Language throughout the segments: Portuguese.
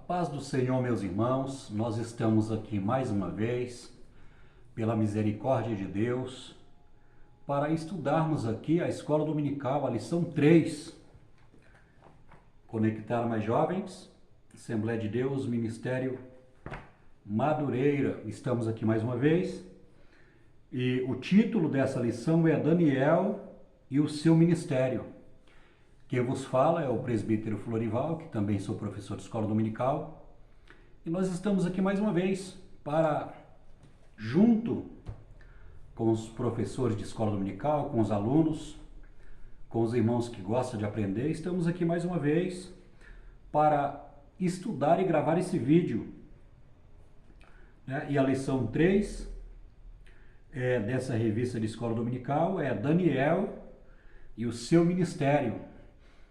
Paz do Senhor, meus irmãos, nós estamos aqui mais uma vez, pela misericórdia de Deus, para estudarmos aqui a Escola Dominical, a lição 3. Conectar mais jovens, Assembleia de Deus, Ministério Madureira. Estamos aqui mais uma vez e o título dessa lição é Daniel e o seu ministério. Quem vos fala é o presbítero Florival, que também sou professor de escola dominical. E nós estamos aqui mais uma vez para, junto com os professores de escola dominical, com os alunos, com os irmãos que gostam de aprender, estamos aqui mais uma vez para estudar e gravar esse vídeo. E a lição 3 dessa revista de escola dominical é Daniel e o seu ministério.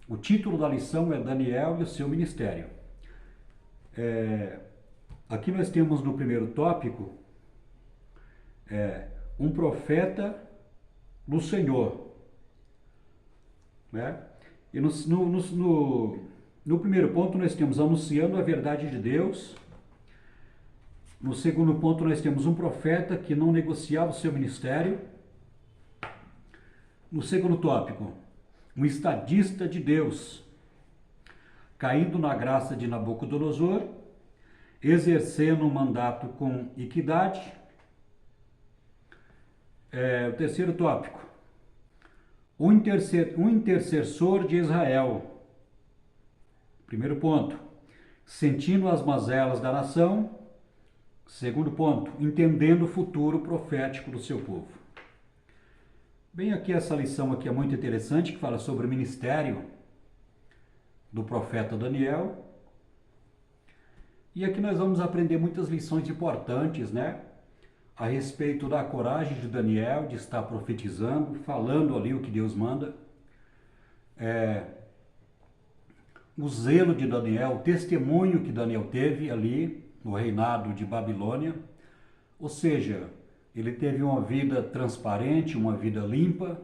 O título da lição é Daniel e o seu ministério. Aqui nós temos no primeiro tópico um profeta do Senhor. E no primeiro ponto nós temos anunciando a verdade de Deus. No segundo ponto nós temos um profeta que não negociava o seu ministério. No segundo tópico, um estadista de Deus, caindo na graça de Nabucodonosor, exercendo um mandato com equidade. O terceiro tópico, um intercessor de Israel. Primeiro ponto, sentindo as mazelas da nação. Segundo ponto, entendendo o futuro profético do seu povo. Bem, aqui essa lição aqui é muito interessante, que fala sobre o ministério do profeta Daniel. E aqui nós vamos aprender muitas lições importantes, a respeito da coragem de Daniel, de estar profetizando, falando ali o que Deus manda. O zelo de Daniel, o testemunho que Daniel teve ali no reinado de Babilônia. Ou seja, ele teve uma vida transparente, uma vida limpa,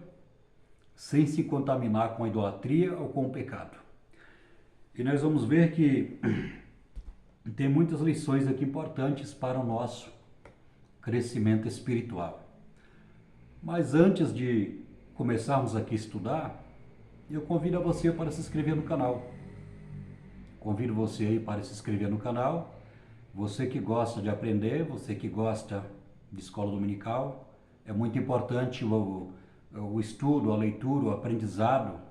sem se contaminar com a idolatria ou com o pecado. E nós vamos ver que tem muitas lições aqui importantes para o nosso crescimento espiritual. Mas antes de começarmos aqui a estudar, eu convido a você para se inscrever no canal. Convido você aí para se inscrever no canal. Você que gosta de aprender, você que gosta de escola dominical, é muito importante o estudo, a leitura, o aprendizado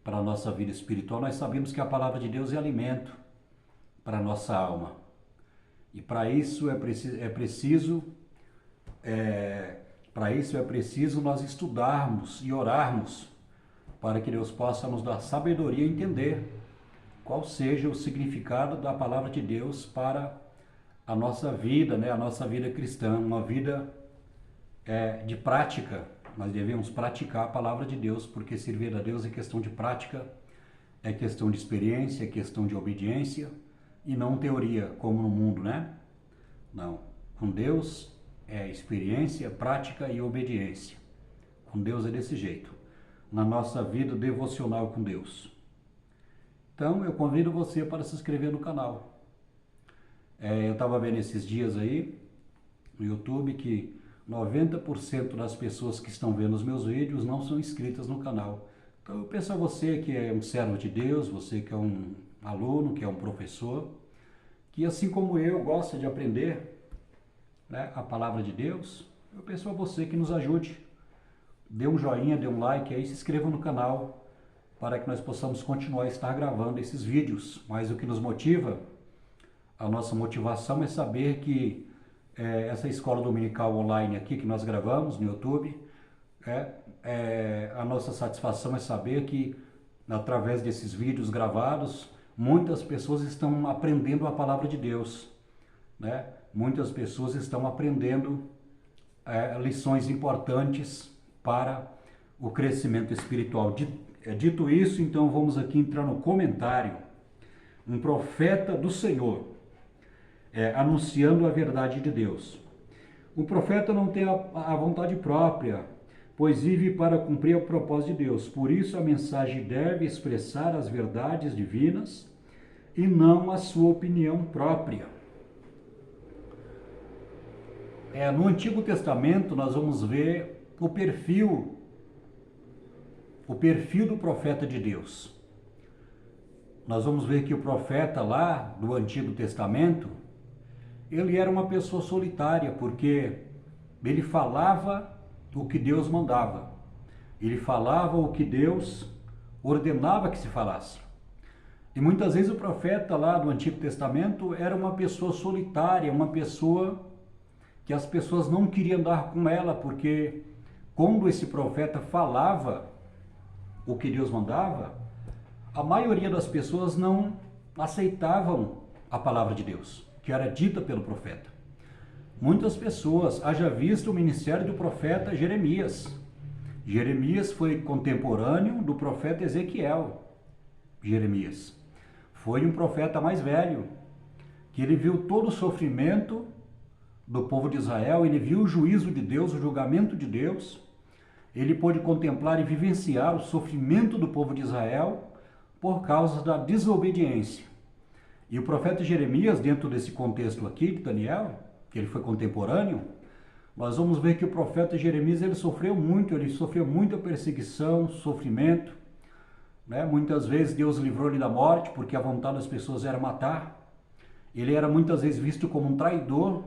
para a nossa vida espiritual. Nós sabemos que a palavra de Deus é alimento para a nossa alma. E para isso é preciso nós estudarmos e orarmos para que Deus possa nos dar sabedoria e entender qual seja o significado da palavra de Deus para a nossa vida, a nossa vida cristã, uma vida de prática. Nós devemos praticar a palavra de Deus, porque servir a Deus é questão de prática, é questão de experiência, é questão de obediência, e não teoria, como no mundo, Não. Com Deus é experiência, prática e obediência. Com Deus é desse jeito, na nossa vida devocional com Deus. Então, eu convido você para se inscrever no canal. Eu estava vendo esses dias aí, no YouTube, que 90% das pessoas que estão vendo os meus vídeos não são inscritas no canal. Então, eu peço a você que é um servo de Deus, você que é um aluno, que é um professor, que assim como eu gosta de aprender a palavra de Deus, eu peço a você que nos ajude. Dê um joinha, dê um like aí, se inscreva no canal, para que nós possamos continuar a estar gravando esses vídeos. Mas o que nos motiva, a nossa motivação é saber que essa escola dominical online aqui que nós gravamos no YouTube, a nossa satisfação é saber que através desses vídeos gravados, muitas pessoas estão aprendendo a palavra de Deus, Muitas pessoas estão aprendendo lições importantes para o crescimento espiritual. Dito isso, então vamos aqui entrar no comentário. Um profeta do Senhor, anunciando a verdade de Deus. O profeta não tem a vontade própria, pois vive para cumprir o propósito de Deus. Por isso a mensagem deve expressar as verdades divinas e não a sua opinião própria. No Antigo Testamento nós vamos ver o perfil do profeta de Deus. Nós vamos ver que o profeta lá do Antigo Testamento, ele era uma pessoa solitária, porque ele falava o que Deus mandava. Ele falava o que Deus ordenava que se falasse. E muitas vezes o profeta lá do Antigo Testamento era uma pessoa solitária, uma pessoa que as pessoas não queriam andar com ela, porque quando esse profeta falava o que Deus mandava, a maioria das pessoas não aceitavam a palavra de Deus, que era dita pelo profeta. Muitas pessoas, haja visto o ministério do profeta Jeremias. Jeremias foi contemporâneo do profeta Ezequiel. Jeremias foi um profeta mais velho, que ele viu todo o sofrimento do povo de Israel, ele viu o juízo de Deus, o julgamento de Deus, ele pôde contemplar e vivenciar o sofrimento do povo de Israel por causa da desobediência. E o profeta Jeremias, dentro desse contexto aqui de Daniel, que ele foi contemporâneo, nós vamos ver que o profeta Jeremias ele sofreu muita perseguição, sofrimento, né? Muitas vezes Deus livrou ele da morte, porque a vontade das pessoas era matar. Ele era muitas vezes visto como um traidor,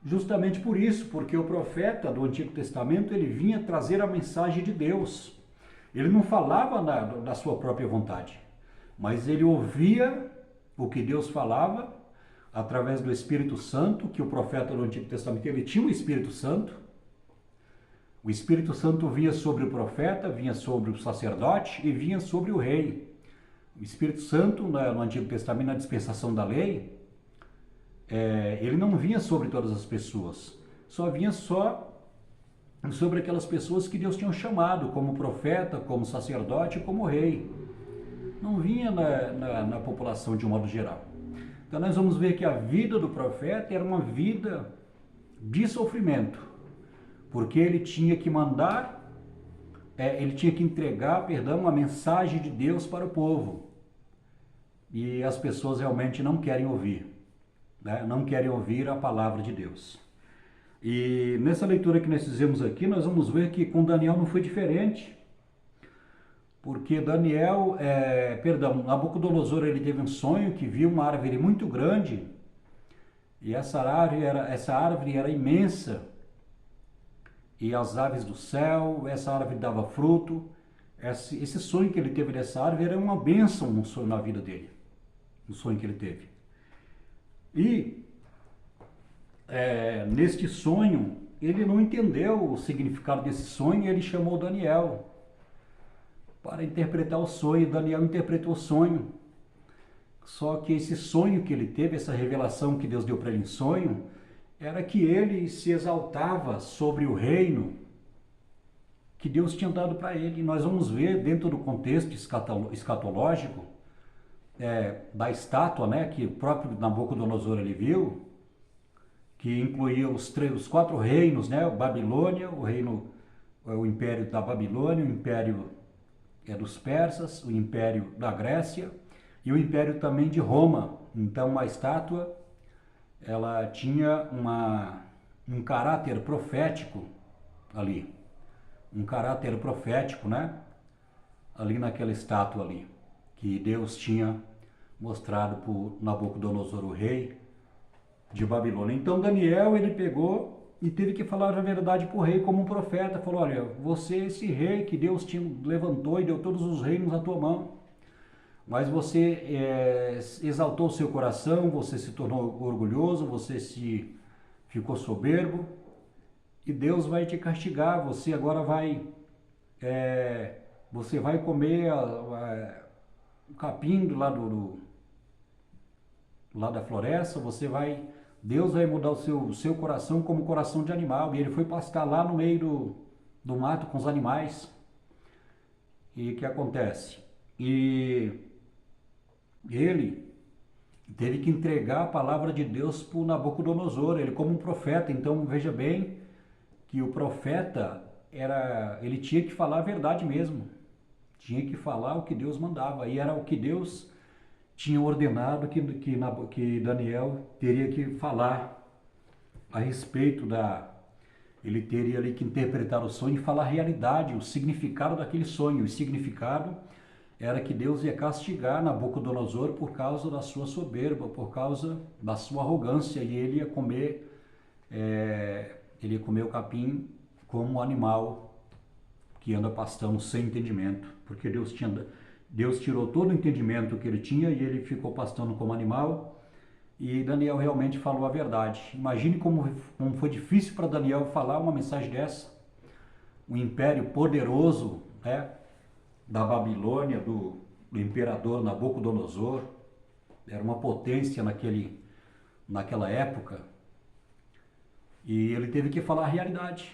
justamente por isso, porque o profeta do Antigo Testamento ele vinha trazer a mensagem de Deus. Ele não falava da sua própria vontade, mas ele ouvia o que Deus falava através do Espírito Santo, que o profeta do Antigo Testamento ele tinha o Espírito Santo. O Espírito Santo vinha sobre o profeta, vinha sobre o sacerdote e vinha sobre o rei. O Espírito Santo no Antigo Testamento, na dispensação da lei, ele não vinha sobre todas as pessoas, só vinha sobre aquelas pessoas que Deus tinha chamado como profeta, como sacerdote, como rei. Não vinha na população de um modo geral. Então nós vamos ver que a vida do profeta era uma vida de sofrimento, porque ele tinha que entregar, a mensagem de Deus para o povo. E as pessoas realmente não querem ouvir, né? Não querem ouvir a palavra de Deus. E nessa leitura que nós fizemos aqui, nós vamos ver que com Daniel não foi diferente. Porque Nabucodonosor ele teve um sonho que viu uma árvore muito grande, e essa árvore era imensa, e as aves do céu, essa árvore dava fruto. Esse sonho que ele teve dessa árvore era uma bênção, um sonho na vida dele, um sonho que ele teve. E neste sonho, ele não entendeu o significado desse sonho, e ele chamou Daniel para interpretar o sonho. Daniel interpretou o sonho. Só que esse sonho que ele teve, essa revelação que Deus deu para ele em sonho, era que ele se exaltava sobre o reino que Deus tinha dado para ele. E nós vamos ver dentro do contexto escatológico da estátua, né, que o próprio Nabucodonosor ele viu, que incluía os 4 reinos, né, Babilônia, o império da Babilônia, o império dos persas, o império da Grécia e o império também de Roma. Então a estátua ela tinha um caráter profético ali, um caráter profético, né? Ali naquela estátua ali, que Deus tinha mostrado por Nabucodonosor, o rei de Babilônia. Então Daniel ele pegou e teve que falar a verdade para o rei como um profeta. Falou: olha, você é esse rei que Deus te levantou e deu todos os reinos na tua mão, mas você exaltou o seu coração, você se tornou orgulhoso, você ficou soberbo, e Deus vai te castigar. Você agora vai comer o capim lá da floresta, Deus vai mudar o seu coração como coração de animal. E ele foi pastar lá no meio do mato com os animais. E o que acontece? E ele teve que entregar a palavra de Deus para o Nabucodonosor, ele como um profeta. Então veja bem que o profeta ele tinha que falar a verdade mesmo. Tinha que falar o que Deus mandava. E era o que Deus tinha ordenado que Daniel teria que falar a respeito ele teria ali que interpretar o sonho e falar a realidade, o significado daquele sonho. O significado era que Deus ia castigar Nabucodonosor por causa da sua soberba, por causa da sua arrogância, e ele ia comer o capim como um animal que anda pastando sem entendimento, porque Deus tirou todo o entendimento que ele tinha e ele ficou pastando como animal. E Daniel realmente falou a verdade. Imagine como foi difícil para Daniel falar uma mensagem dessa. O império poderoso, né, da Babilônia, do imperador Nabucodonosor, era uma potência naquela época. E ele teve que falar a realidade.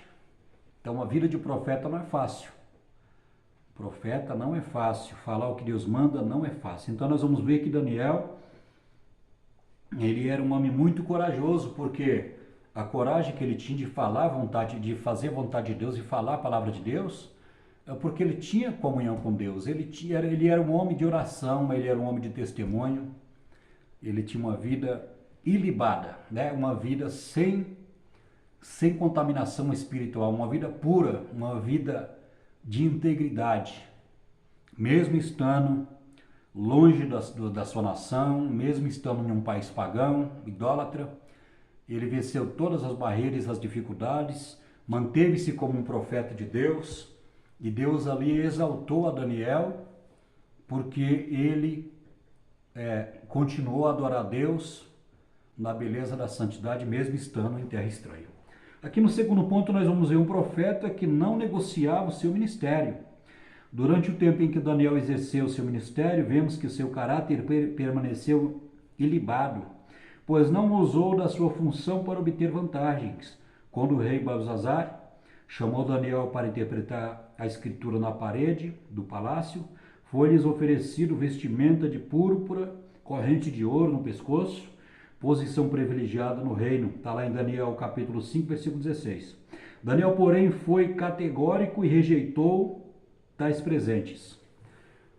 Então a vida de profeta não é fácil. Profeta não é fácil. Falar o que Deus manda não é fácil. Então nós vamos ver que Daniel, ele era um homem muito corajoso, porque a coragem que ele tinha de falar de fazer a vontade de Deus e falar a palavra de Deus, é porque ele tinha comunhão com Deus. Ele era um homem de oração, ele era um homem de testemunho. Ele tinha uma vida ilibada, né? Uma vida sem contaminação espiritual, uma vida pura, uma vida de integridade, mesmo estando longe da sua nação, mesmo estando em um país pagão, idólatra. Ele venceu todas as barreiras, as dificuldades, manteve-se como um profeta de Deus, e Deus ali exaltou a Daniel, porque ele continuou a adorar a Deus na beleza da santidade, mesmo estando em terra estranha. Aqui no segundo ponto nós vamos ver um profeta que não negociava o seu ministério. Durante o tempo em que Daniel exerceu o seu ministério, vemos que o seu caráter permaneceu ilibado, pois não usou da sua função para obter vantagens. Quando o rei Belzazar chamou Daniel para interpretar a escritura na parede do palácio, foi-lhes oferecido vestimenta de púrpura, corrente de ouro no pescoço, posição privilegiada no reino. Está lá em Daniel capítulo 5, versículo 16. Daniel, porém, foi categórico e rejeitou tais presentes.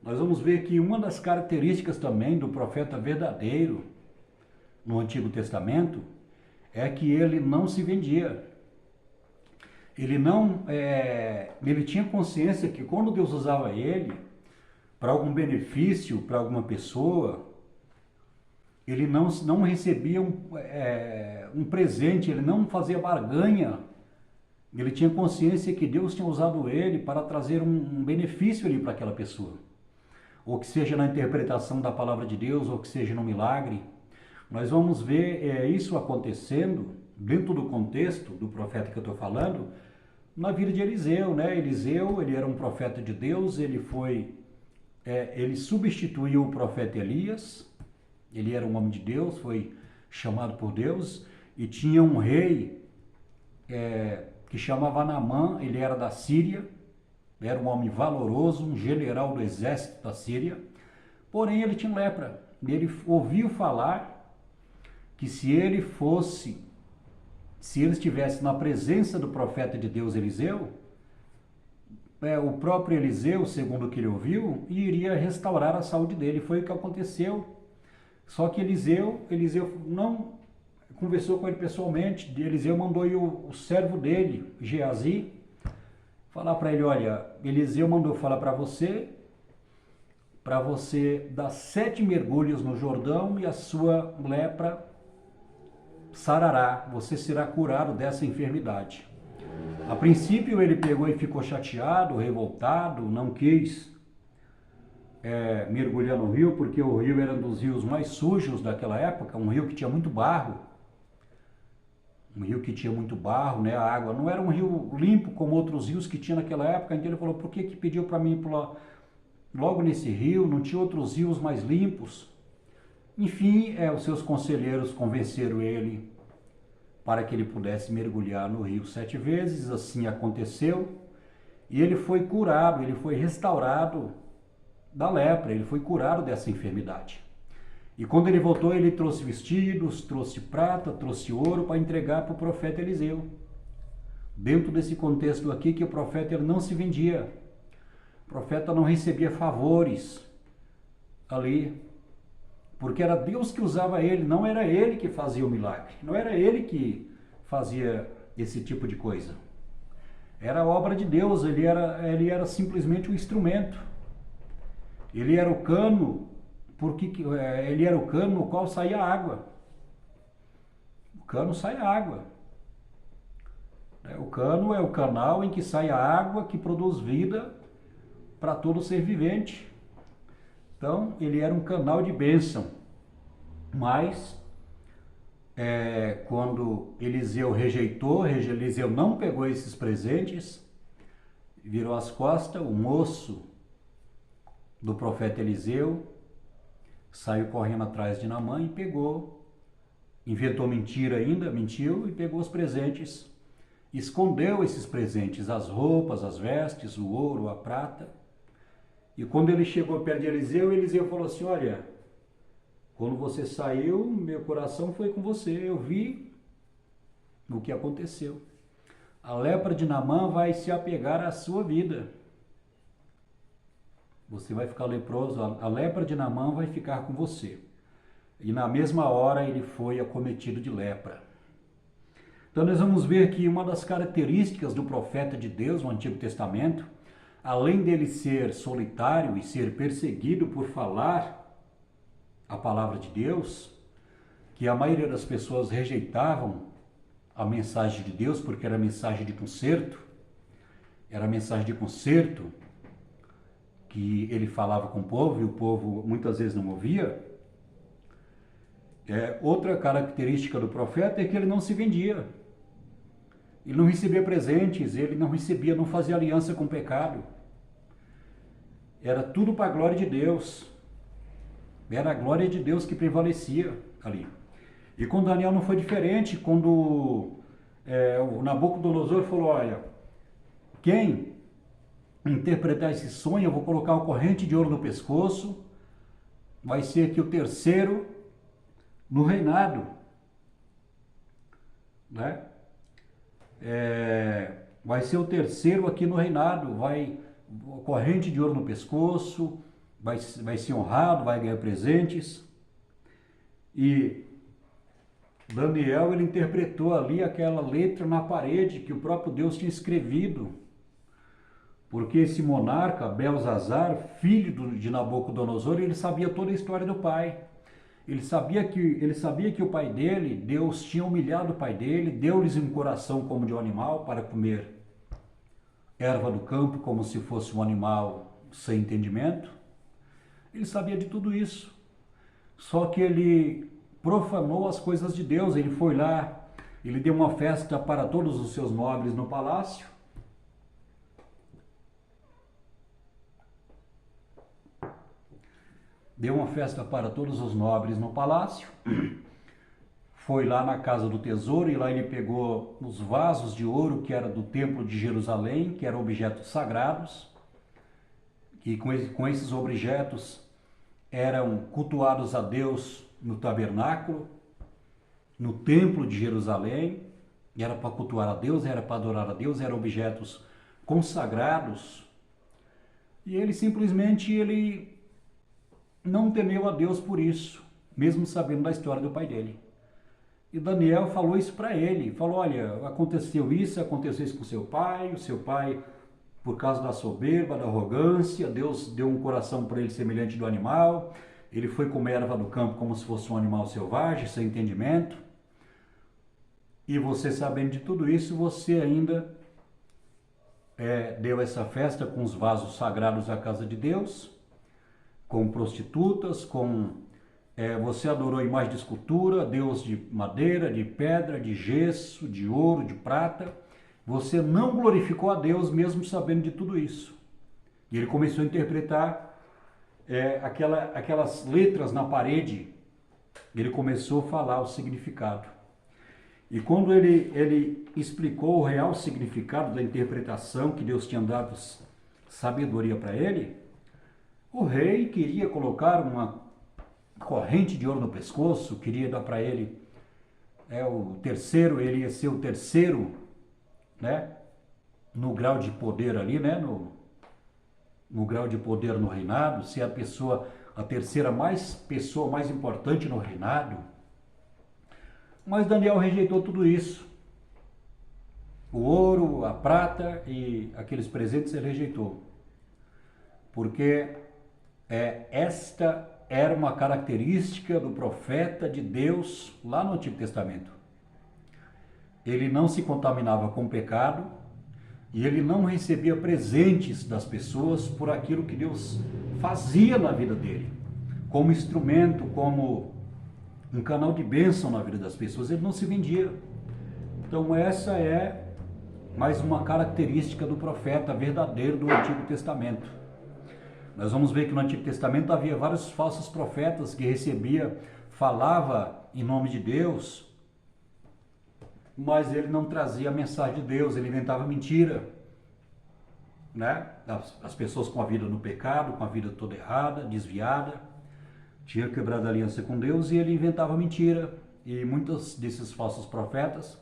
Nós vamos ver que uma das características também do profeta verdadeiro no Antigo Testamento é que ele não se vendia. Ele tinha consciência que quando Deus usava ele para algum benefício, para alguma pessoa, ele não recebia um presente, ele não fazia barganha. Ele tinha consciência que Deus tinha usado ele para trazer um benefício ali para aquela pessoa. Ou que seja na interpretação da palavra de Deus, ou que seja no milagre. Nós vamos ver isso acontecendo dentro do contexto do profeta que eu estou falando, na vida de Eliseu, né? Eliseu, ele era um profeta de Deus, ele substituiu o profeta Elias. Ele era um homem de Deus, foi chamado por Deus, e tinha um rei que chamava Naamã. Ele era da Síria, era um homem valoroso, um general do exército da Síria, porém ele tinha lepra. Ele ouviu falar que se ele estivesse na presença do profeta de Deus Eliseu, o próprio Eliseu, segundo o que ele ouviu, iria restaurar a saúde dele. Foi o que aconteceu. Só que Eliseu não conversou com ele pessoalmente. Eliseu mandou o servo dele, Geazi, falar para ele: olha, Eliseu mandou falar para você dar 7 mergulhos no Jordão e a sua lepra sarará, você será curado dessa enfermidade. A princípio ele pegou e ficou chateado, revoltado, não quis mergulhar no rio, porque o rio era um dos rios mais sujos daquela época, um rio que tinha muito barro. Né? A água não era um rio limpo como outros rios que tinha naquela época. Então ele falou: por que pediu para mim pular logo nesse rio? Não tinha outros rios mais limpos? Enfim, os seus conselheiros convenceram ele para que ele pudesse mergulhar no rio 7 vezes. Assim aconteceu, e ele foi curado, ele foi restaurado da lepra, ele foi curado dessa enfermidade. E quando ele voltou, ele trouxe vestidos, trouxe prata, trouxe ouro para entregar para o profeta Eliseu. Dentro desse contexto aqui, que o profeta ele não se vendia, o profeta não recebia favores ali porque era Deus que usava ele, não era ele que fazia o milagre, não era ele que fazia esse tipo de coisa. Era obra de Deus, ele era simplesmente um instrumento. Ele era o cano, porque ele era o cano no qual saía água. O cano sai água. O cano é o canal em que sai a água que produz vida para todo ser vivente. Então, ele era um canal de bênção. Mas, quando Eliseu rejeitou, Eliseu não pegou esses presentes, virou as costas, o moço do profeta Eliseu saiu correndo atrás de Naamã e pegou, inventou mentira ainda, mentiu e pegou os presentes, escondeu esses presentes, as roupas, as vestes, o ouro, a prata. E quando ele chegou perto de Eliseu, Eliseu falou assim: olha, quando você saiu, meu coração foi com você, eu vi o que aconteceu. A lepra de Naamã vai se apegar à sua vida. Você vai ficar leproso, a lepra de Naamã vai ficar com você. E na mesma hora ele foi acometido de lepra. Então nós vamos ver que uma das características do profeta de Deus no Antigo Testamento, além dele ser solitário e ser perseguido por falar a palavra de Deus, que a maioria das pessoas rejeitavam a mensagem de Deus porque era mensagem de conserto, que ele falava com o povo e o povo muitas vezes não ouvia. Outra característica do profeta é que ele não se vendia. Ele não recebia presentes, ele não fazia aliança com o pecado. Era tudo para a glória de Deus. Era a glória de Deus que prevalecia ali. E com Daniel não foi diferente. Quando o Nabucodonosor falou: olha, quem interpretar esse sonho, eu vou colocar uma corrente de ouro no pescoço, vai ser aqui o terceiro no reinado, né? Vai ser o terceiro aqui no reinado, vai corrente de ouro no pescoço, vai ser honrado, vai ganhar presentes. E Daniel, ele interpretou ali aquela letra na parede que o próprio Deus tinha escrevido, porque esse monarca, Belzazar, filho de Nabucodonosor, ele sabia toda a história do pai. Ele sabia que o pai dele, Deus tinha humilhado o pai dele, deu-lhes um coração como de um animal para comer erva do campo, como se fosse um animal sem entendimento. Ele sabia de tudo isso. Só que ele profanou as coisas de Deus. Ele foi lá, ele deu uma festa para todos os seus nobres no palácio. Deu uma festa para todos os nobres no palácio, foi lá na casa do tesouro e lá ele pegou os vasos de ouro que era do templo de Jerusalém, que eram objetos sagrados, que com esses objetos eram cultuados a Deus no tabernáculo, no templo de Jerusalém, era para cultuar a Deus, era para adorar a Deus, eram objetos consagrados, e ele simplesmente não temeu a Deus por isso, mesmo sabendo da história do pai dele. E Daniel falou isso para ele, falou: olha, aconteceu isso com o seu pai, por causa da soberba, da arrogância, Deus deu um coração para ele semelhante do animal, ele foi comer erva do campo como se fosse um animal selvagem, sem entendimento, e você sabendo de tudo isso, você ainda deu essa festa com os vasos sagrados à casa de Deus, com prostitutas, você adorou imagem de escultura, Deus de madeira, de pedra, de gesso, de ouro, de prata. Você não glorificou a Deus mesmo sabendo de tudo isso. E ele começou a interpretar aquelas letras na parede. Ele começou a falar o significado. E quando ele explicou o real significado da interpretação que Deus tinha dado sabedoria para ele, o rei queria colocar uma corrente de ouro no pescoço, queria dar para ele o terceiro, ele ia ser o terceiro, né, no grau de poder ali, né, no grau de poder no reinado, ser a pessoa a terceira pessoa mais importante no reinado. Mas Daniel rejeitou tudo isso. O ouro, a prata e aqueles presentes ele rejeitou. Porque esta era uma característica do profeta de Deus lá no Antigo Testamento. Ele não se contaminava com o pecado e ele não recebia presentes das pessoas por aquilo que Deus fazia na vida dele. Como instrumento, como um canal de bênção na vida das pessoas, ele não se vendia. Então essa é mais uma característica do profeta verdadeiro do Antigo Testamento. Nós vamos ver que no Antigo Testamento havia vários falsos profetas que falava em nome de Deus, mas ele não trazia a mensagem de Deus, ele inventava mentira, né? As pessoas com a vida no pecado, com a vida toda errada, desviada, tinha quebrado a aliança com Deus e ele inventava mentira. E muitos desses falsos profetas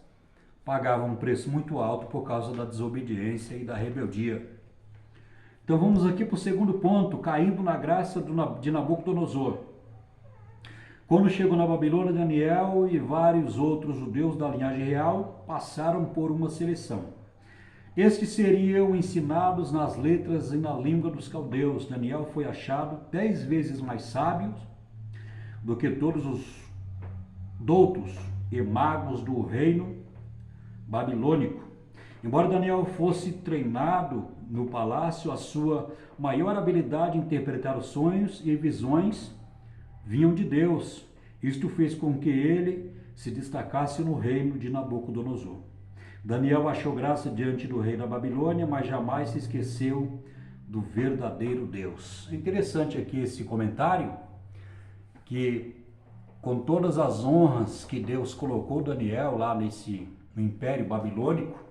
pagavam um preço muito alto por causa da desobediência e da rebeldia. Então vamos aqui para o segundo ponto, caindo na graça de Nabucodonosor. Quando chegou na Babilônia, Daniel e vários outros judeus da linhagem real passaram por uma seleção. Estes seriam ensinados nas letras e na língua dos caldeus. Daniel foi achado 10 vezes mais sábio do que todos os doutos e magos do reino babilônico. Embora Daniel fosse treinado no palácio, a sua maior habilidade em interpretar os sonhos e visões vinham de Deus. Isto fez com que ele se destacasse no reino de Nabucodonosor. Daniel achou graça diante do rei da Babilônia, mas jamais se esqueceu do verdadeiro Deus. É interessante aqui esse comentário, que com todas as honras que Deus colocou Daniel lá no Império Babilônico,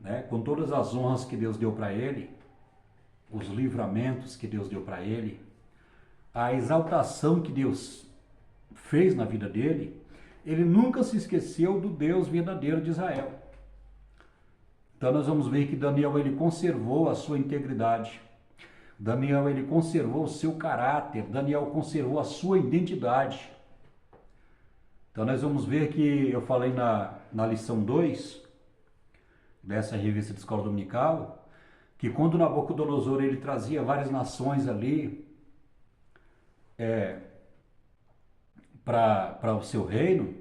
né, com todas as honras que Deus deu para ele, os livramentos que Deus deu para ele, a exaltação que Deus fez na vida dele, ele nunca se esqueceu do Deus verdadeiro de Israel. Então nós vamos ver que Daniel ele conservou a sua integridade. Daniel ele conservou o seu caráter. Daniel conservou a sua identidade. Então nós vamos ver que eu falei na lição 2 dessa revista de escola dominical, que quando Nabucodonosor ele trazia várias nações ali para o seu reino,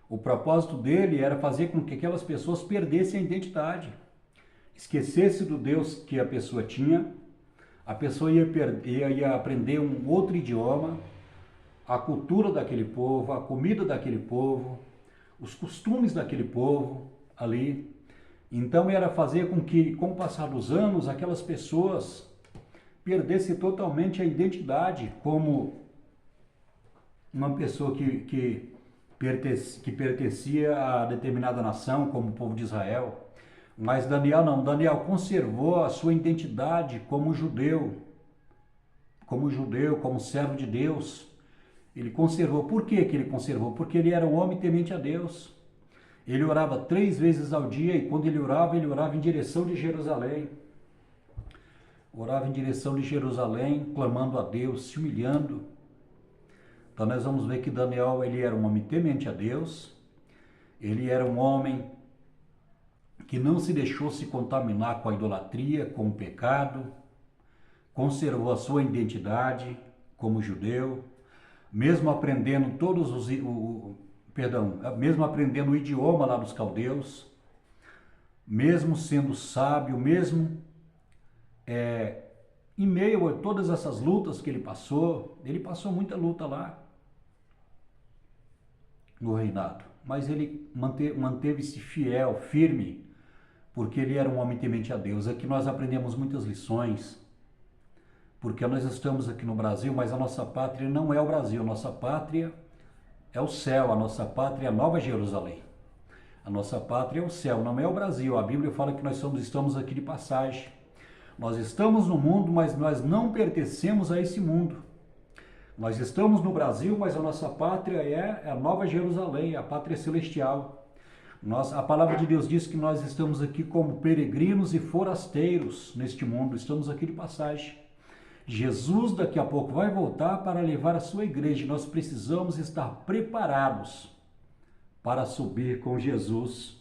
o propósito dele era fazer com que aquelas pessoas perdessem a identidade, esquecesse do Deus que a pessoa tinha, a pessoa ia aprender um outro idioma, a cultura daquele povo, a comida daquele povo, os costumes daquele povo ali. Então era fazer com que, com o passar dos anos, aquelas pessoas perdessem totalmente a identidade como uma pessoa que pertencia a determinada nação, como o povo de Israel. Mas Daniel não, Daniel conservou a sua identidade como judeu, como servo de Deus. Ele conservou. Por que ele conservou? Porque ele era um homem temente a Deus. Ele orava 3 vezes ao dia e quando ele orava em direção de Jerusalém. Orava em direção de Jerusalém, clamando a Deus, se humilhando. Então nós vamos ver que Daniel ele era um homem temente a Deus. Ele era um homem que não se deixou se contaminar com a idolatria, com o pecado. Conservou a sua identidade como judeu. Mesmo aprendendo mesmo aprendendo o idioma lá dos caldeus, mesmo sendo sábio, mesmo em meio a todas essas lutas que ele passou muita luta lá no reinado, mas ele manteve-se fiel, firme, porque ele era um homem temente a Deus. Aqui nós aprendemos muitas lições, porque nós estamos aqui no Brasil, mas a nossa pátria não é o Brasil, a nossa pátria é o céu, a nossa pátria é a Nova Jerusalém. A nossa pátria é o céu, não é o Brasil. A Bíblia fala que nós estamos aqui de passagem. Nós estamos no mundo, mas nós não pertencemos a esse mundo. Nós estamos no Brasil, mas a nossa pátria é a Nova Jerusalém, a pátria celestial. A palavra de Deus diz que nós estamos aqui como peregrinos e forasteiros neste mundo, estamos aqui de passagem. Jesus daqui a pouco vai voltar para levar a sua igreja. Nós precisamos estar preparados para subir com Jesus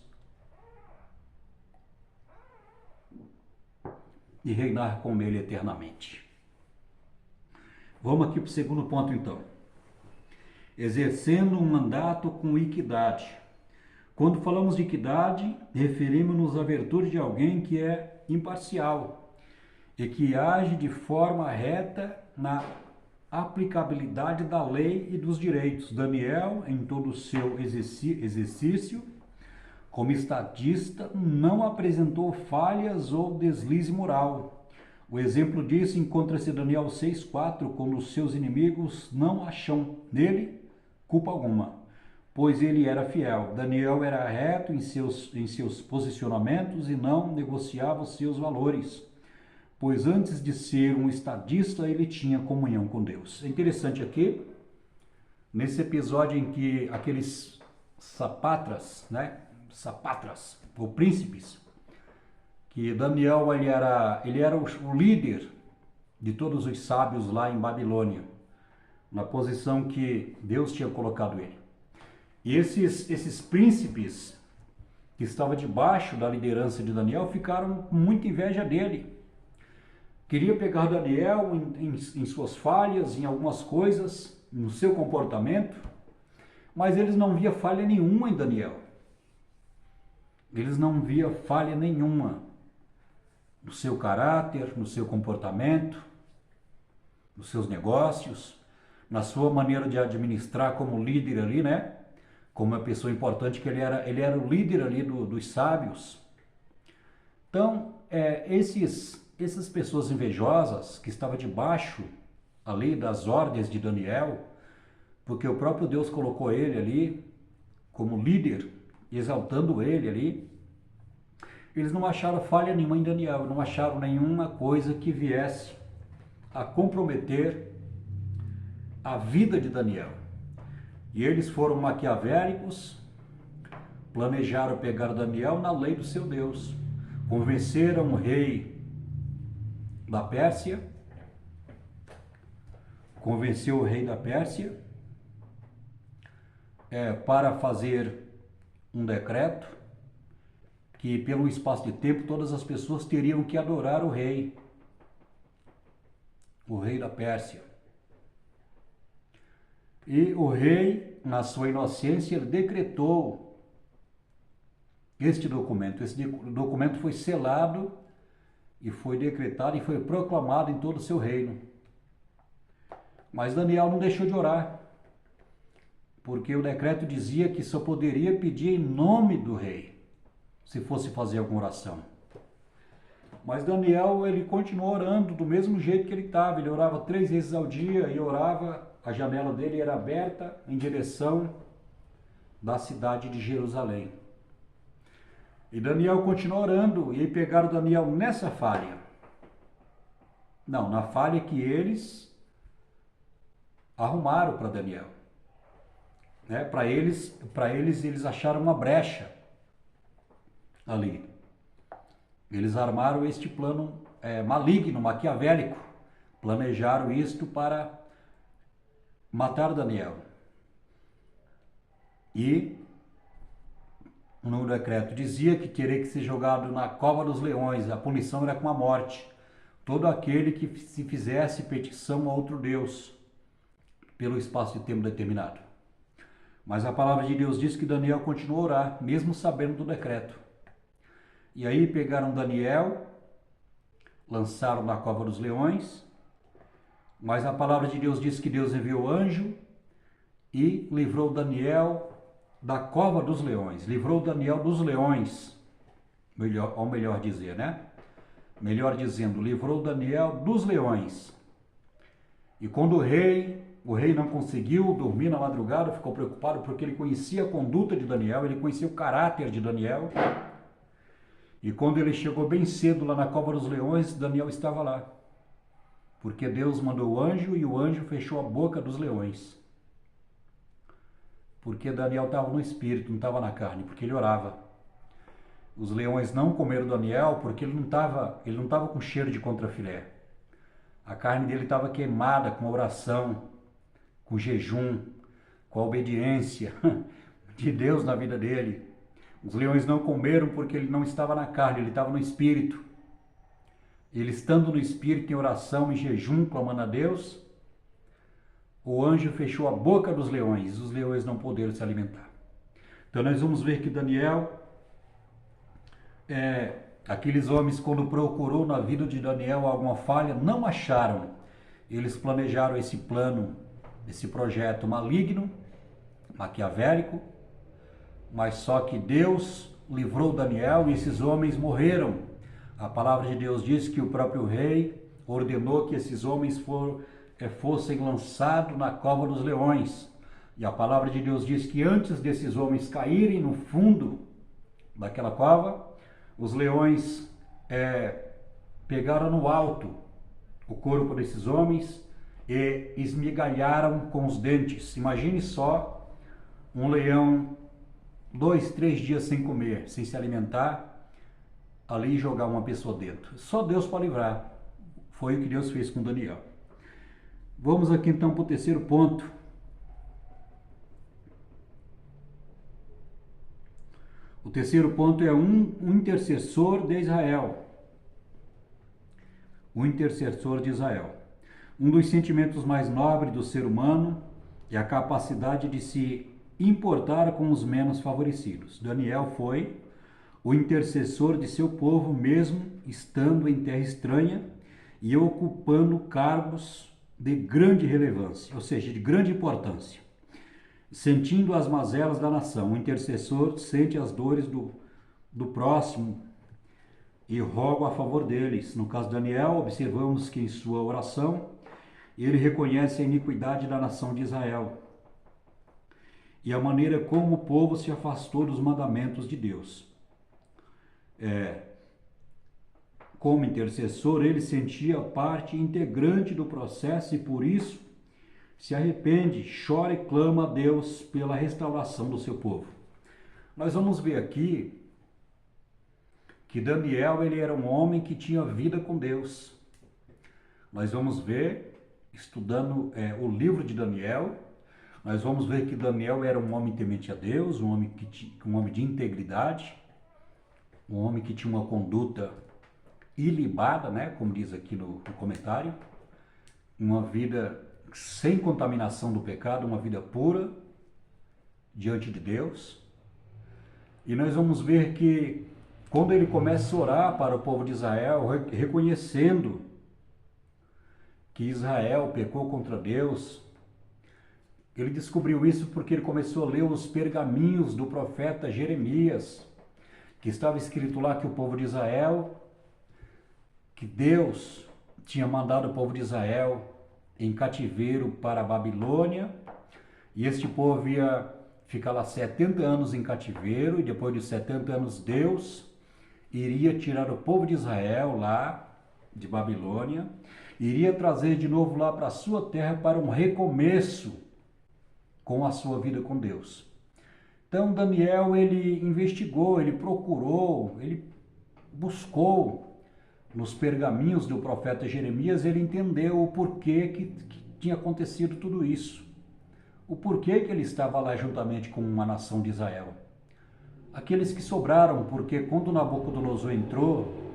e reinar com ele eternamente. Vamos aqui para o segundo ponto então. Exercendo um mandato com equidade. Quando falamos de equidade, referimos-nos à virtude de alguém que é imparcial e que age de forma reta na aplicabilidade da lei e dos direitos. Daniel, em todo o seu exercício como estadista, não apresentou falhas ou deslize moral. O exemplo disso encontra-se em Daniel 6,4, quando os seus inimigos não acham nele culpa alguma, pois ele era fiel. Daniel era reto em seus posicionamentos e não negociava os seus valores, pois antes de ser um estadista, ele tinha comunhão com Deus. É interessante aqui, nesse episódio em que aqueles sapatras, ou príncipes, que Daniel ele era o líder de todos os sábios lá em Babilônia, na posição que Deus tinha colocado ele. E esses príncipes que estavam debaixo da liderança de Daniel ficaram com muita inveja dele. Queria pegar Daniel em suas falhas, em algumas coisas, no seu comportamento, mas eles não viam falha nenhuma em Daniel. Eles não viam falha nenhuma no seu caráter, no seu comportamento, nos seus negócios, na sua maneira de administrar como líder ali, né? Como uma pessoa importante, que ele era o líder ali dos sábios. Então, essas pessoas invejosas que estavam debaixo ali das ordens de Daniel, porque o próprio Deus colocou ele ali como líder, exaltando ele ali, eles não acharam falha nenhuma em Daniel, não acharam nenhuma coisa que viesse a comprometer a vida de Daniel. E eles foram maquiavélicos, planejaram pegar Daniel na lei do seu Deus, convenceram o rei da Pérsia, para fazer um decreto que pelo espaço de tempo todas as pessoas teriam que adorar o rei da Pérsia. E o rei, na sua inocência, ele decretou este documento. Esse documento foi selado e foi decretado e foi proclamado em todo o seu reino. Mas Daniel não deixou de orar, porque o decreto dizia que só poderia pedir em nome do rei, se fosse fazer alguma oração. Mas Daniel, ele continuou orando do mesmo jeito que ele estava. Ele orava 3 vezes ao dia e orava, a janela dele era aberta em direção da cidade de Jerusalém. E Daniel continuou orando, e aí pegaram Daniel nessa falha. Não, na falha que eles arrumaram para Daniel. Para eles acharam uma brecha ali. Eles armaram este plano maligno, maquiavélico. Planejaram isto para matar Daniel. E no decreto dizia que teria que ser jogado na cova dos leões. A punição era com a morte. Todo aquele que se fizesse petição a outro Deus, pelo espaço de tempo determinado. Mas a palavra de Deus diz que Daniel continuou a orar, mesmo sabendo do decreto. E aí pegaram Daniel, lançaram na cova dos leões, mas a palavra de Deus diz que Deus enviou anjo e livrou Daniel da cova dos leões. Livrou Daniel dos leões, melhor dizer, né? Melhor dizendo, livrou Daniel dos leões. E quando o rei não conseguiu dormir na madrugada, ficou preocupado porque ele conhecia a conduta de Daniel, ele conhecia o caráter de Daniel. E quando ele chegou bem cedo lá na cova dos leões, Daniel estava lá. Porque Deus mandou o anjo e o anjo fechou a boca dos leões. Porque Daniel estava no espírito, não estava na carne, porque ele orava. Os leões não comeram Daniel porque ele não estava com cheiro de contrafilé. A carne dele estava queimada com a oração, com o jejum, com a obediência de Deus na vida dele. Os leões não comeram porque ele não estava na carne, ele estava no espírito. Ele estando no espírito, em oração, em jejum, clamando a Deus, o anjo fechou a boca dos leões, os leões não puderam se alimentar. Então nós vamos ver que Daniel, aqueles homens, quando procurou na vida de Daniel alguma falha, não acharam. Eles planejaram esse plano, esse projeto maligno, maquiavélico, mas só que Deus livrou Daniel e esses homens morreram. A palavra de Deus diz que o próprio rei ordenou que esses homens fossem lançados na cova dos leões. E a palavra de Deus diz que antes desses homens caírem no fundo daquela cova, os leões pegaram no alto o corpo desses homens e esmigalharam com os dentes. Imagine só um leão 2, 3 dias sem comer, sem se alimentar, ali jogar uma pessoa dentro. Só Deus para livrar. Foi o que Deus fez com Daniel. Vamos aqui então para o terceiro ponto. O terceiro ponto é um intercessor de Israel. O intercessor de Israel. Um dos sentimentos mais nobres do ser humano é a capacidade de se importar com os menos favorecidos. Daniel foi o intercessor de seu povo, mesmo estando em terra estranha e ocupando cargos de grande relevância, ou seja, de grande importância. Sentindo as mazelas da nação, o intercessor sente as dores do próximo e roga a favor deles. No caso de Daniel, observamos que em sua oração ele reconhece a iniquidade da nação de Israel e a maneira como o povo se afastou dos mandamentos de Deus. Como intercessor, ele sentia parte integrante do processo e por isso se arrepende, chora e clama a Deus pela restauração do seu povo. Nós vamos ver aqui que Daniel ele era um homem que tinha vida com Deus. Nós vamos ver, estudando o livro de Daniel, nós vamos ver que Daniel era um homem temente a Deus, um homem de integridade, um homem que tinha uma conduta ilibada, né, como diz aqui no comentário, uma vida sem contaminação do pecado, uma vida pura diante de Deus. E nós vamos ver que quando ele começa a orar para o povo de Israel, reconhecendo que Israel pecou contra Deus, ele descobriu isso porque ele começou a ler os pergaminhos do profeta Jeremias, que estava escrito lá que o povo de Israel, que Deus tinha mandado o povo de Israel em cativeiro para a Babilônia, e este povo ia ficar lá 70 anos em cativeiro, e depois de 70 anos Deus iria tirar o povo de Israel lá de Babilônia, iria trazer de novo lá para a sua terra para um recomeço com a sua vida com Deus. Então Daniel, ele investigou, ele procurou, ele buscou nos pergaminhos do profeta Jeremias, ele entendeu o porquê que tinha acontecido tudo isso. O porquê que ele estava lá juntamente com uma nação de Israel. Aqueles que sobraram, porque quando Nabucodonosor entrou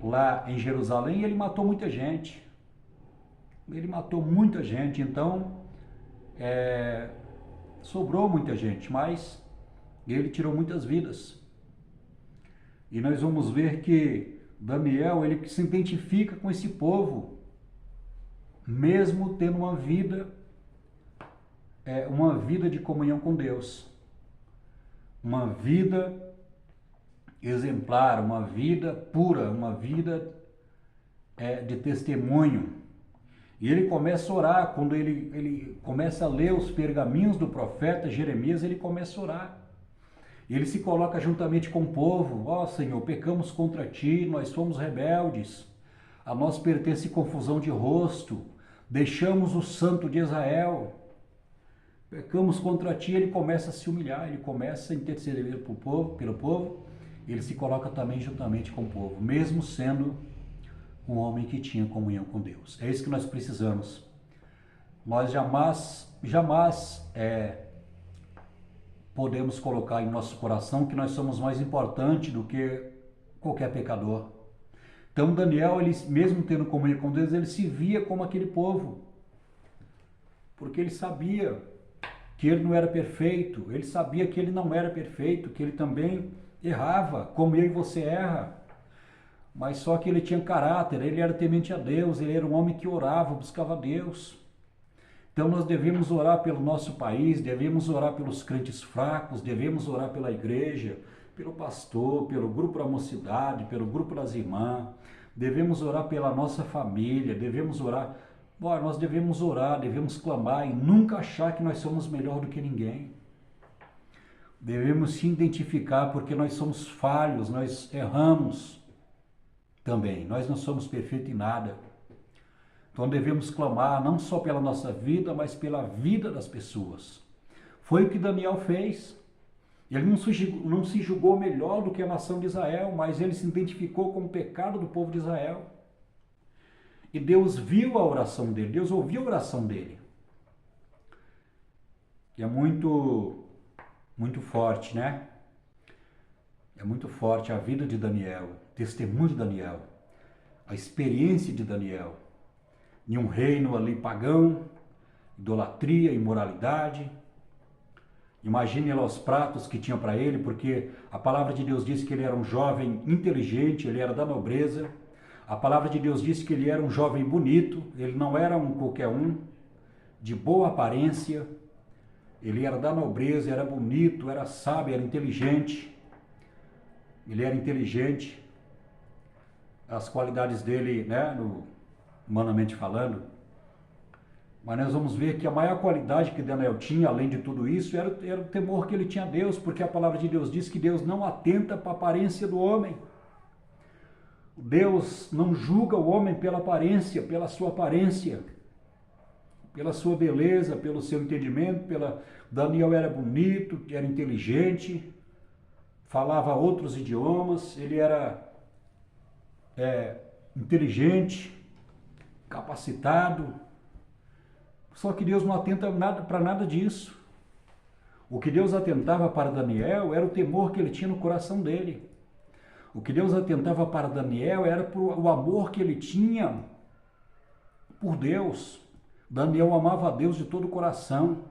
lá em Jerusalém, ele matou muita gente. Ele matou muita gente, então sobrou muita gente, mas ele tirou muitas vidas. E nós vamos ver que Daniel, ele se identifica com esse povo, mesmo tendo uma vida de comunhão com Deus, uma vida exemplar, uma vida pura, uma vida de testemunho. E ele começa a orar, quando ele começa a ler os pergaminhos do profeta Jeremias, ele começa a orar. Ele se coloca juntamente com o povo. Ó Senhor, pecamos contra ti, nós fomos rebeldes, a nós pertence confusão de rosto, deixamos o santo de Israel, pecamos contra ti. Ele começa a se humilhar, ele começa a interceder pelo povo, ele se coloca também juntamente com o povo, mesmo sendo um homem que tinha comunhão com Deus. É isso que nós precisamos. Nós jamais podemos colocar em nosso coração que nós somos mais importantes do que qualquer pecador. Então Daniel, ele mesmo tendo comunhão com Deus, ele se via como aquele povo, porque ele sabia que ele não era perfeito, ele sabia que ele não era perfeito, que ele também errava, como eu e você erra, mas só que ele tinha caráter, ele era temente a Deus, ele era um homem que orava, buscava Deus. Então nós devemos orar pelo nosso país, devemos orar pelos crentes fracos, devemos orar pela igreja, pelo pastor, pelo grupo da mocidade, pelo grupo das irmãs, devemos orar pela nossa família, devemos orar. Nós devemos orar, devemos clamar e nunca achar que nós somos melhor do que ninguém. Devemos se identificar porque nós somos falhos, nós erramos também, nós não somos perfeitos em nada. Então devemos clamar não só pela nossa vida, mas pela vida das pessoas. Foi o que Daniel fez. Ele não se julgou melhor do que a nação de Israel, mas ele se identificou com o pecado do povo de Israel. E Deus viu a oração dele, Deus ouviu a oração dele. E é muito forte, né? É muito forte a vida de Daniel, o testemunho de Daniel, a experiência de Daniel. Em um reino ali pagão, idolatria, imoralidade. Imagine lá os pratos que tinha para ele, porque a palavra de Deus diz que ele era um jovem inteligente, ele era da nobreza. A palavra de Deus diz que ele era um jovem bonito, ele não era um qualquer um, de boa aparência. Ele era da nobreza, era bonito, era sábio, era inteligente. Ele era inteligente. As qualidades dele, né, humanamente falando. Mas nós vamos ver que a maior qualidade que Daniel tinha, além de tudo isso, era o temor que ele tinha a Deus, porque a palavra de Deus diz que Deus não atenta para a aparência do homem. Deus não julga o homem pela aparência, pela sua beleza, pelo seu entendimento. Daniel era bonito, era inteligente, falava outros idiomas, ele era inteligente, capacitado. Só que Deus não atenta para nada disso. O que Deus atentava para Daniel era o temor que ele tinha no coração dele. O que Deus atentava para Daniel era o amor que ele tinha por Deus. Daniel amava a Deus de todo o coração.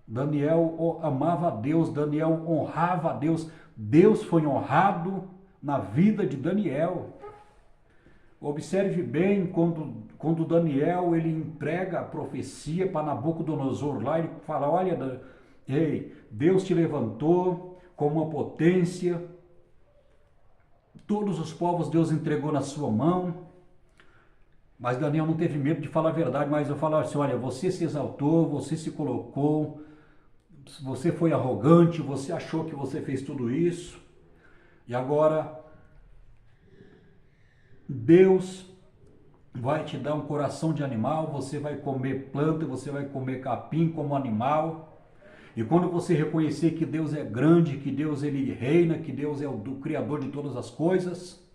Daniel amava a Deus, Daniel honrava a Deus. Deus foi honrado na vida de Daniel. Observe bem quando Daniel ele entrega a profecia para Nabucodonosor lá, ele fala, olha, ei, Deus te levantou como uma potência, todos os povos Deus entregou na sua mão, mas Daniel não teve medo de falar a verdade, mas eu falo assim, olha, você se exaltou, você se colocou, você foi arrogante, você achou que você fez tudo isso, e agora Deus vai te dar um coração de animal, você vai comer planta, você vai comer capim como animal. E quando você reconhecer que Deus é grande, que Deus ele reina, que Deus é o Criador de todas as coisas,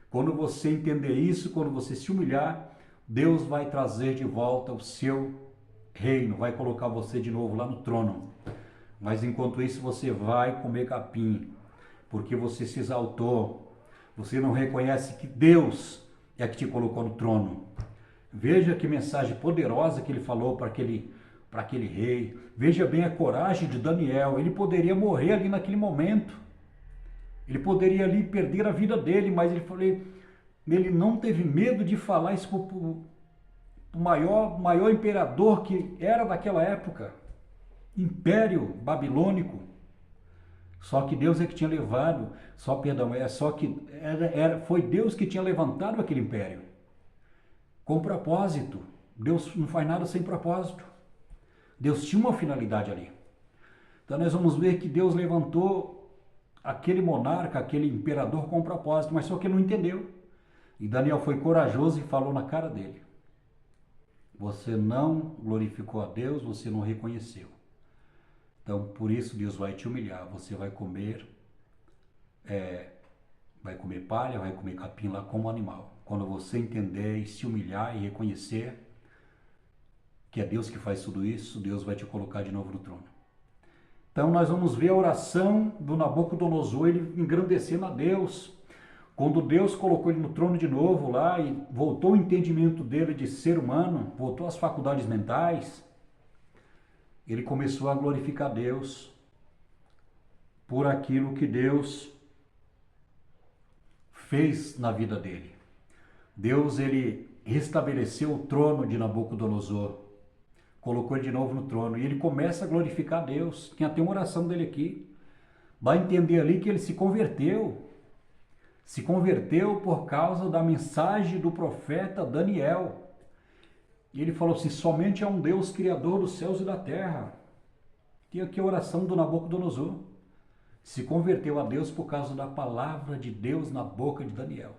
quando você entender isso, quando você se humilhar, Deus vai trazer de volta o seu reino, vai colocar você de novo lá no trono. Mas enquanto isso você vai comer capim, porque você se exaltou. Você não reconhece que Deus é que te colocou no trono. Veja que mensagem poderosa que ele falou para aquele rei. Veja bem a coragem de Daniel. Ele poderia morrer ali naquele momento. Ele poderia ali perder a vida dele, mas ele não teve medo de falar isso para o maior imperador que era daquela época. Império Babilônico. Só que Deus é que tinha levado, foi Deus que tinha levantado aquele império. Com propósito. Deus não faz nada sem propósito. Deus tinha uma finalidade ali. Então nós vamos ver que Deus levantou aquele monarca, aquele imperador com propósito, mas só que ele não entendeu. E Daniel foi corajoso e falou na cara dele. Você não glorificou a Deus, você não reconheceu. Então, por isso Deus vai te humilhar, você vai comer vai comer palha, vai comer capim lá como animal. Quando você entender e se humilhar e reconhecer que é Deus que faz tudo isso, Deus vai te colocar de novo no trono. Então nós vamos ver a oração do Nabucodonosor, ele engrandecendo a Deus. Quando Deus colocou ele no trono de novo lá e voltou o entendimento dele de ser humano, voltou às faculdades mentais, ele começou a glorificar Deus por aquilo que Deus fez na vida dele. Deus, ele restabeleceu o trono de Nabucodonosor, colocou ele de novo no trono, e ele começa a glorificar Deus. Tem até uma oração dele aqui, vai entender ali que ele se converteu por causa da mensagem do profeta Daniel. E ele falou assim, somente há um Deus criador dos céus e da terra. Tem aqui a oração do Nabucodonosor. Se converteu a Deus por causa da palavra de Deus na boca de Daniel.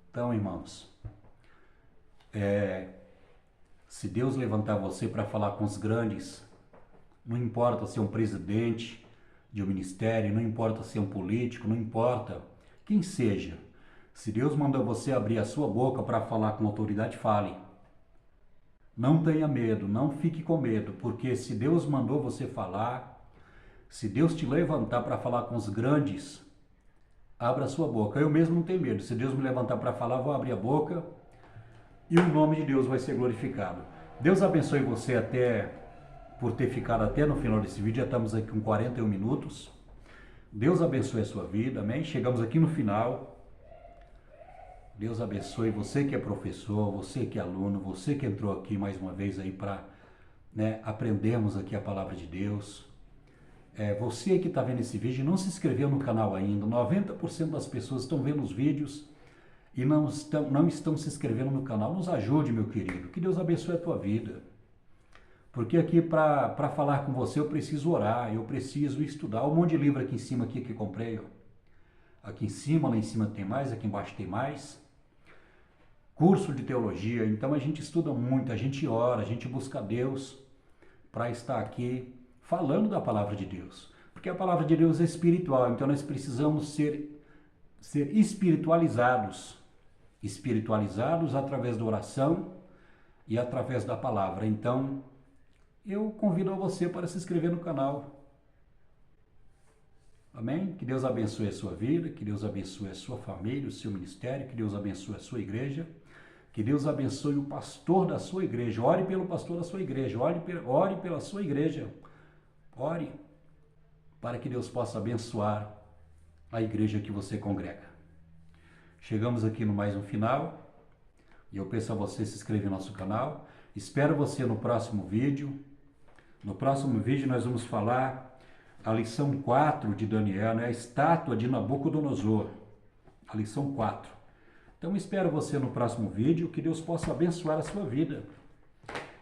Então, irmãos, se Deus levantar você para falar com os grandes, não importa ser um presidente de um ministério, não importa ser um político, não importa quem seja. Se Deus manda você abrir a sua boca para falar com autoridade, fale. Não tenha medo, não fique com medo, porque se Deus mandou você falar, se Deus te levantar para falar com os grandes, abra a sua boca. Eu mesmo não tenho medo. Se Deus me levantar para falar, vou abrir a boca e o nome de Deus vai ser glorificado. Deus abençoe você por ter ficado até no final desse vídeo. Já estamos aqui com 41 minutos. Deus abençoe a sua vida, amém? Chegamos aqui no final. Deus abençoe você que é professor, você que é aluno, você que entrou aqui mais uma vez aí para aprendermos aqui a palavra de Deus. Você que está vendo esse vídeo e não se inscreveu no canal ainda, 90% das pessoas estão vendo os vídeos e não estão se inscrevendo no canal. Nos ajude, meu querido, que Deus abençoe a tua vida. Porque aqui para falar com você eu preciso orar, eu preciso estudar. Um monte de livro aqui em cima aqui que comprei, ó. Aqui em cima, lá em cima tem mais, aqui embaixo tem mais. Curso de teologia, então a gente estuda muito, a gente ora, a gente busca Deus para estar aqui falando da palavra de Deus. Porque a palavra de Deus é espiritual, então nós precisamos ser espiritualizados. Espiritualizados através da oração e através da palavra. Então, eu convido a você para se inscrever no canal. Amém? Que Deus abençoe a sua vida, que Deus abençoe a sua família, o seu ministério, que Deus abençoe a sua igreja, que Deus abençoe o pastor da sua igreja. Ore pelo pastor da sua igreja, ore pela sua igreja. Ore para que Deus possa abençoar a igreja que você congrega. Chegamos aqui no mais um final e eu peço a você se inscrever no nosso canal. Espero você no próximo vídeo. No próximo vídeo nós vamos falar a lição 4 de Daniel, a estátua de Nabucodonosor. A lição 4. Então espero você no próximo vídeo, que Deus possa abençoar a sua vida.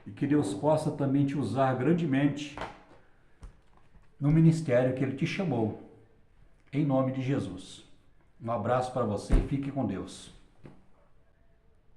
E que Deus possa também te usar grandemente no ministério que Ele te chamou. Em nome de Jesus. Um abraço para você e fique com Deus.